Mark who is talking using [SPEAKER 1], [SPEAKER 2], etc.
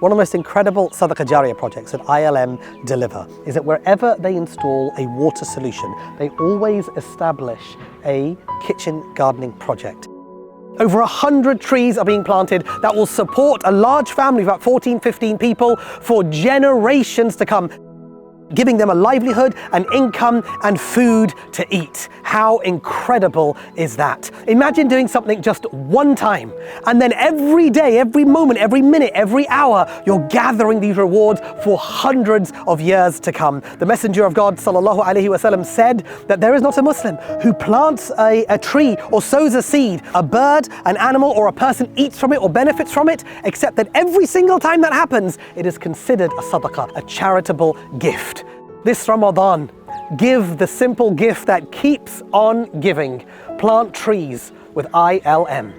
[SPEAKER 1] One of the most incredible Sadaqah Jariyah projects that ILM deliver is that wherever they install a water solution, they always establish a kitchen gardening project. Over 100 trees are being planted that will support a large family of about 14, 15 people for generations to come, giving them a livelihood, an income, and food to eat. How incredible is that? Imagine doing something just one time, and then every day, every moment, every minute, every hour, you're gathering these rewards for hundreds of years to come. The Messenger of God ﷺ said that there is not a Muslim who plants a tree or sows a seed, a bird, an animal, or a person eats from it or benefits from it, except that every single time that happens, it is considered a sadaqah, a charitable gift. This Ramadan, give the simple gift that keeps on giving. Plant trees with ILM.